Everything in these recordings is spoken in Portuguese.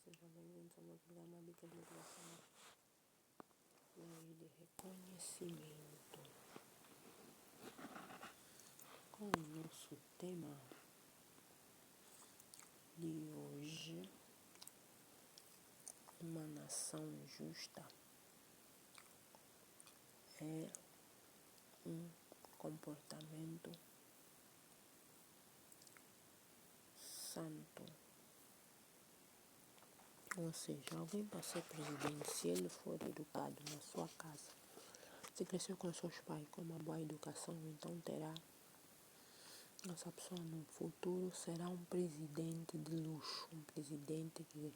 Sejam bem-vindos ao meu programa Dicas Motivacionais de reconhecimento. Com o nosso tema de hoje, uma nação justa é um comportamento santo. Ou seja, alguém para ser presidente, se ele for educado na sua casa, se cresceu com seus pais com uma boa educação, então essa pessoa no futuro será um presidente de luxo, um presidente que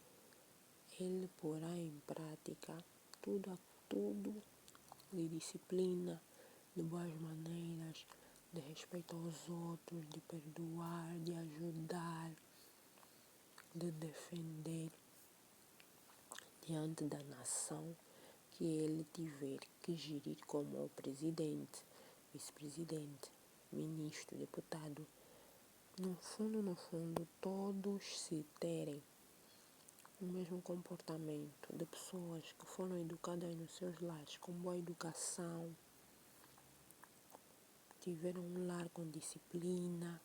ele porá em prática tudo de disciplina, de boas maneiras, de respeito aos outros, de perdoar, de ajudar, de defender diante da nação que ele tiver que gerir como o presidente, vice-presidente, ministro, deputado. No fundo, todos se terem o mesmo comportamento de pessoas que foram educadas nos seus lares com boa educação, tiveram um lar com disciplina,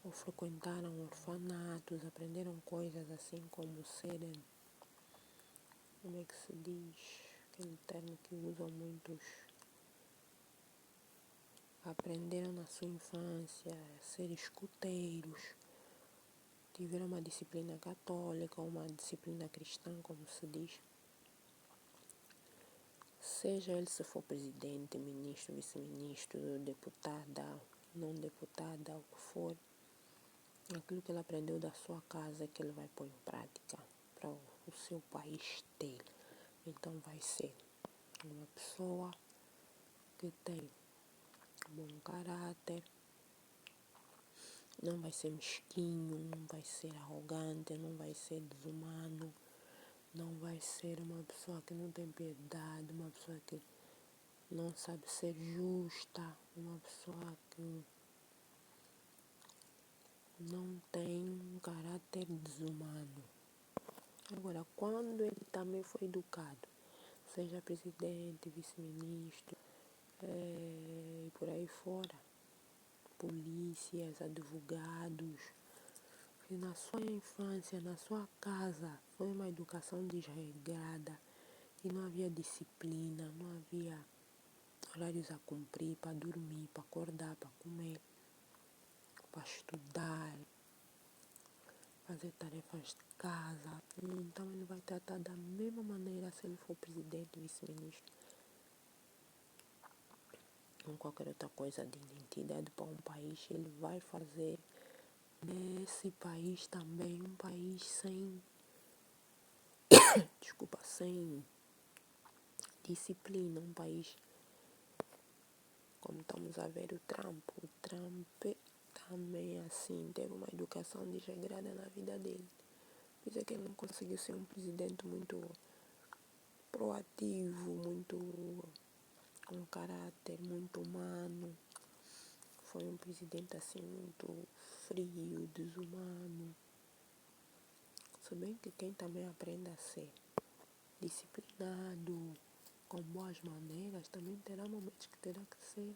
ou frequentaram orfanatos, aprenderam coisas assim como serem, como é que se diz, aquele termo que usam muitos, aprenderam na sua infância a ser escuteiros, tiveram uma disciplina católica, uma disciplina cristã, como se diz. Seja ele se for presidente, ministro, vice-ministro, deputada, não deputada, o que for, aquilo que ele aprendeu da sua casa é que ele vai pôr em prática para o seu país ter. Então vai ser uma pessoa que tem bom caráter, não vai ser mesquinho, não vai ser arrogante, não vai ser desumano, não vai ser uma pessoa que não tem piedade, uma pessoa que não sabe ser justa, uma pessoa que não tem um caráter desumano. Agora, quando ele também foi educado, seja presidente, vice-ministro, e por aí fora, polícias, advogados, que na sua infância, na sua casa, foi uma educação desregrada e não havia disciplina, não havia horários a cumprir, para dormir, para acordar, para comer, para estudar, fazer tarefas de casa. Então ele vai tratar da mesma maneira se ele for presidente, vice-ministro, ou qualquer outra coisa de identidade para um país. Ele vai fazer desse país também um país sem disciplina, um país como estamos a ver o Trump. O Trump também assim teve uma educação desregrada na vida dele. Por isso é que ele não conseguiu ser um presidente muito proativo, muito com um caráter muito humano. Foi um presidente assim muito frio, desumano. Se bem que quem também aprende a ser disciplinado, com boas maneiras, também terá momentos que terá que ser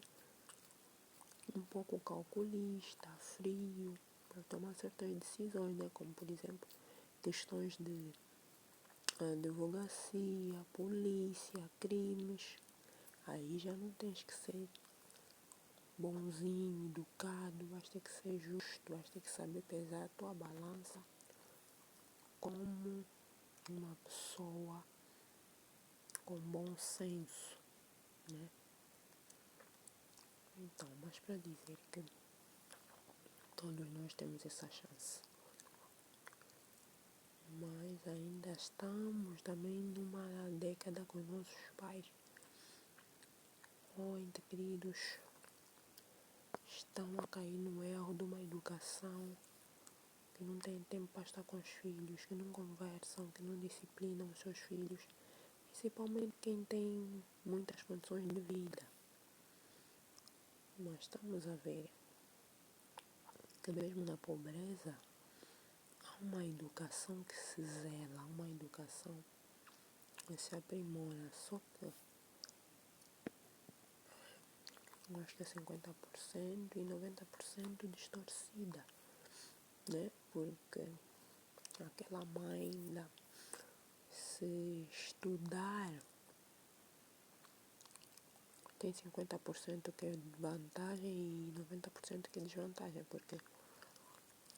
um pouco calculista, frio, para tomar certas decisões, né? Como por exemplo, questões de advocacia, polícia, crimes. Aí já não tens que ser bonzinho, educado, vais ter que ser justo, vais ter que saber pesar a tua balança como uma pessoa com bom senso, né? Então, mas para dizer que todos nós temos essa chance. Mas ainda estamos também numa década com nossos pais. Ente queridos, estão a cair no erro de uma educação que não tem tempo para estar com os filhos, que não conversam, que não disciplinam os seus filhos, principalmente quem tem muitas condições de vida. Mas estamos a ver que mesmo na pobreza há há uma educação que se zela, há uma educação que se aprimora, só que eu acho que é 50% e 90% distorcida, né? Porque aquela mãe ainda, se estudar, tem 50% que é vantagem e 90% que é desvantagem, porque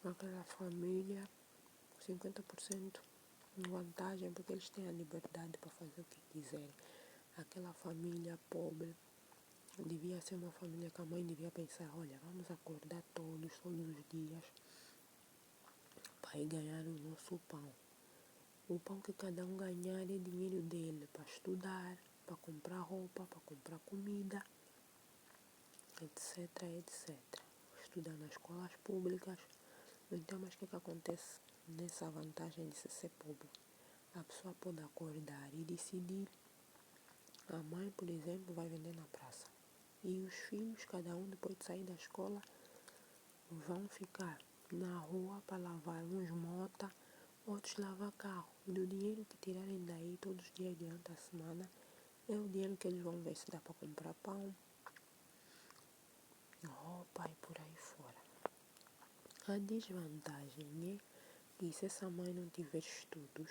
aquela família, 50% vantagem porque eles têm a liberdade para fazer o que quiserem. Aquela família pobre devia ser uma família que a mãe devia pensar, olha, vamos acordar todos os dias para ir ganhar o nosso pão. O pão que cada um ganhar é dinheiro dele para estudar, para comprar roupa, para comprar comida, etc, etc. Estudar nas escolas públicas. Então, mas o que acontece nessa vantagem de se ser pobre? A pessoa pode acordar e decidir. A mãe, por exemplo, vai vender na praça. E os filhos, cada um depois de sair da escola, vão ficar na rua para lavar uns mota, outros lavar carro. E do dinheiro que tirarem daí todos os dias durante a semana, é o dinheiro que eles vão ver se dá para comprar pão, roupa e por aí fora. A desvantagem é que se essa mãe não tiver estudos,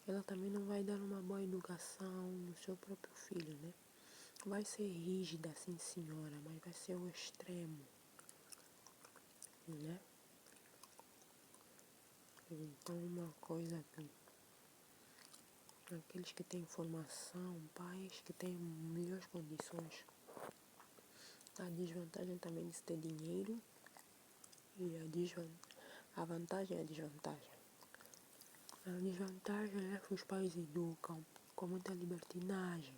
ela também não vai dar uma boa educação no seu próprio filho, né? Vai ser rígida, sim senhora, mas vai ser o extremo, né? Então, uma coisa que aqueles que têm formação, pais que têm melhores condições, a desvantagem também de se ter dinheiro e a vantagem e a desvantagem. A desvantagem é que os pais educam com muita libertinagem.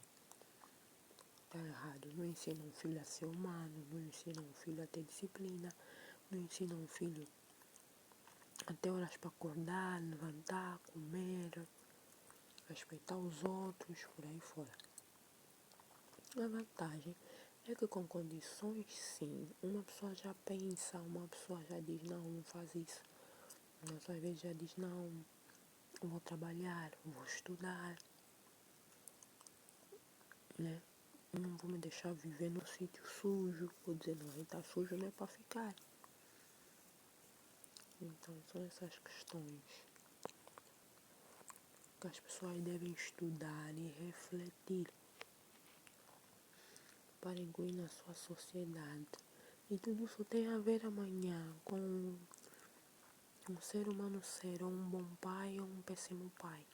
Está errado. Não ensinam um filho a ser humano, não ensinam um filho a ter disciplina, não ensinam um filho a ter horas para acordar, levantar, comer, respeitar os outros, por aí fora. A vantagem é que com condições, sim, uma pessoa já pensa, uma pessoa já diz, não faz isso. Uma pessoa às vezes já diz, não, vou trabalhar, vou estudar, né? Não vou me deixar viver num sítio sujo. Vou dizer, não, está sujo não é para ficar. Então, são essas questões que as pessoas devem estudar e refletir para incluir na sua sociedade. E tudo isso tem a ver amanhã com um ser humano ser ou um bom pai ou um péssimo pai,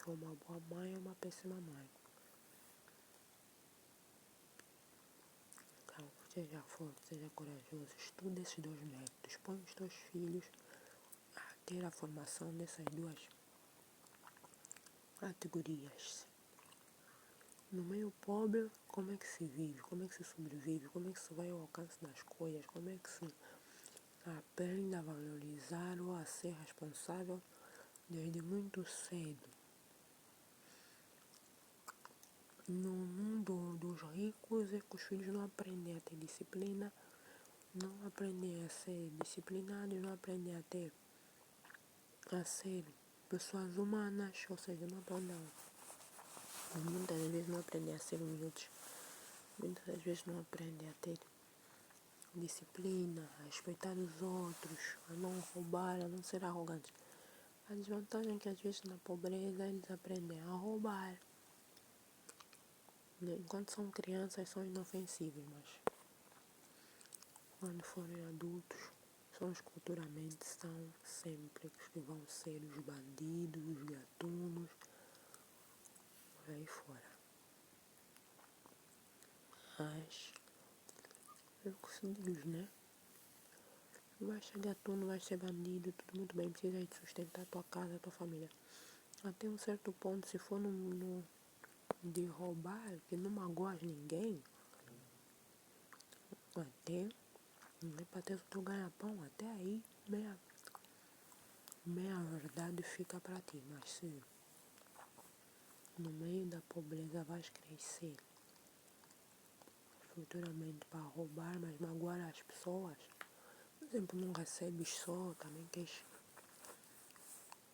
ou uma boa mãe ou uma péssima mãe. Então, seja forte, seja corajoso, estude esses dois métodos, põe os teus filhos a ter a formação dessas duas categorias. No meio pobre, como é que se vive, como é que se sobrevive, como é que se vai ao alcance das coisas, como é que se aprende a valorizar ou a ser responsável desde muito cedo. No mundo dos ricos é que os filhos não aprendem a ter disciplina, não aprendem a ser disciplinados, não aprendem a ser pessoas humanas, ou seja, não aprendem, muitas vezes não aprendem a ser humildes, muitas vezes não aprendem a ter disciplina, a respeitar os outros, a não roubar, a não ser arrogantes. A desvantagem é que às vezes na pobreza eles aprendem a roubar. Enquanto são crianças são inofensivos, mas quando forem adultos, são os que futuramente são sempre os que vão ser os bandidos, os gatunos, por aí fora. Mas, é o que se diz, né? Vai ser gatuno, vai ser bandido, tudo muito bem, precisa de sustentar a tua casa, a tua família. Até um certo ponto, se for no de roubar, que não magoas ninguém, até, não é para ter outro ganha-pão, até aí, meia verdade fica para ti, mas se no meio da pobreza vais crescer futuramente para roubar, mas magoar as pessoas, por exemplo, não recebes só, também queres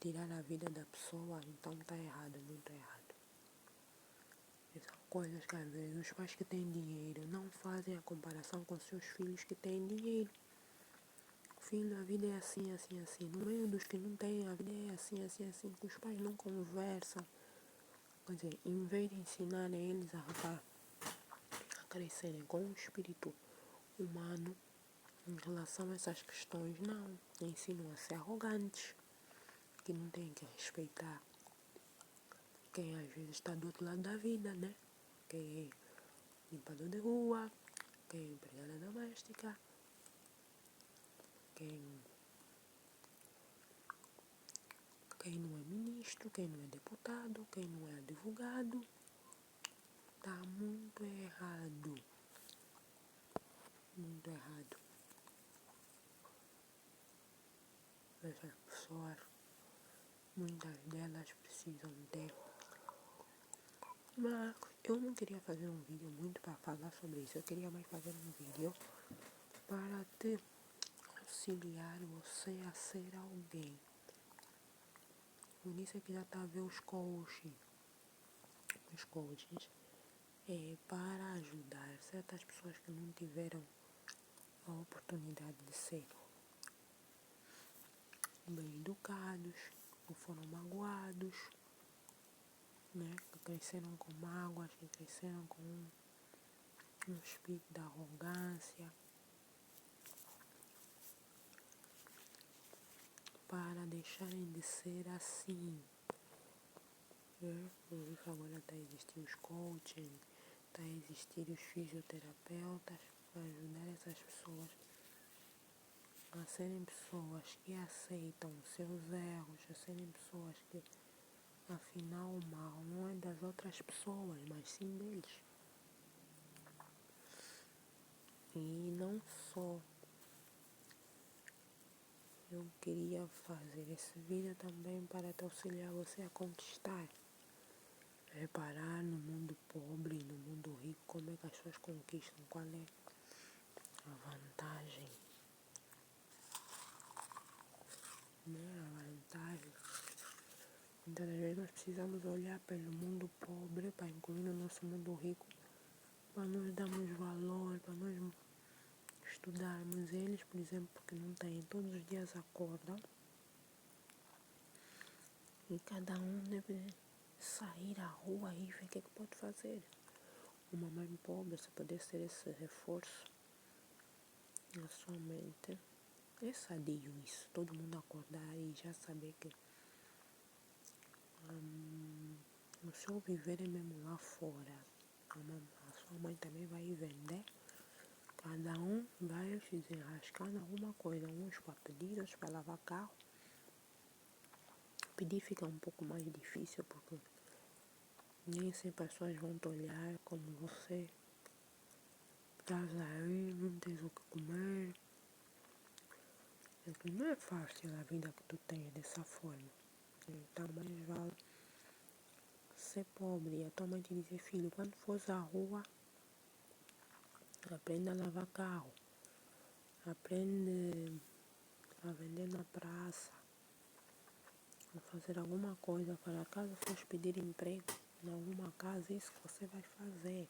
tirar a vida da pessoa, então tá errado, muito errado. E são coisas que às vezes os pais que têm dinheiro não fazem a comparação com seus filhos que têm dinheiro. Filho, a vida é assim, assim, assim. No meio dos que não têm, a vida é assim, assim, assim. Que os pais não conversam. Quer dizer, em vez de ensinarem eles a crescerem com o espírito humano em relação a essas questões, não. Ensinam a ser arrogantes, que não têm que respeitar quem às vezes está do outro lado da vida, né? Quem é limpador de rua, quem é empregada doméstica, quem não é ministro, quem não é deputado, quem não é advogado. Tá muito errado. Muito errado. Essas pessoas, muitas delas precisam ter. Mas eu não queria fazer um vídeo muito para falar sobre isso. Eu queria mais fazer um vídeo para te auxiliar você a ser alguém. Por isso é que já tá a ver os coaches para ajudar certas pessoas que não tiveram a oportunidade de ser bem educados, ou foram magoados, né? Que cresceram com mágoas, que cresceram com um espírito de arrogância, para deixarem de ser assim, né? Por isso agora está a existir os coaching, está a existir os fisioterapeutas, para ajudar essas pessoas a serem pessoas que aceitam seus erros, a serem pessoas que, afinal, o mal não é das outras pessoas, mas sim deles. E não só eu queria fazer esse vídeo também para te auxiliar você a conquistar. Reparar no mundo pobre, no mundo rico, como é que as pessoas conquistam, qual é a vantagem, né? A vantagem. Muitas das vezes nós precisamos olhar pelo mundo pobre para incluir no nosso mundo rico, para nós darmos valor, para nós estudarmos eles, por exemplo, porque não têm, todos os dias acordam e cada um deve sair à rua e ver o que pode fazer. Uma mãe pobre, se puder ser esse reforço na sua mente, é sadio isso, todo mundo acordar e já saber que o seu viver é mesmo lá fora. A sua mãe também vai vender, cada um vai se desenrascar em alguma coisa, uns para pedir, outros para lavar carro. Pedir fica um pouco mais difícil porque nem sempre as pessoas vão te olhar como você. Estás aí, não tens o que comer. Então não é fácil a vida que tu tens dessa forma. Então mais vale ser pobre. E a tua mãe te dizer, filho, quando fores à rua, aprenda a lavar carro. Aprende a vender na praça. A fazer alguma coisa para caso fores pedir emprego em alguma casa, isso que você vai fazer.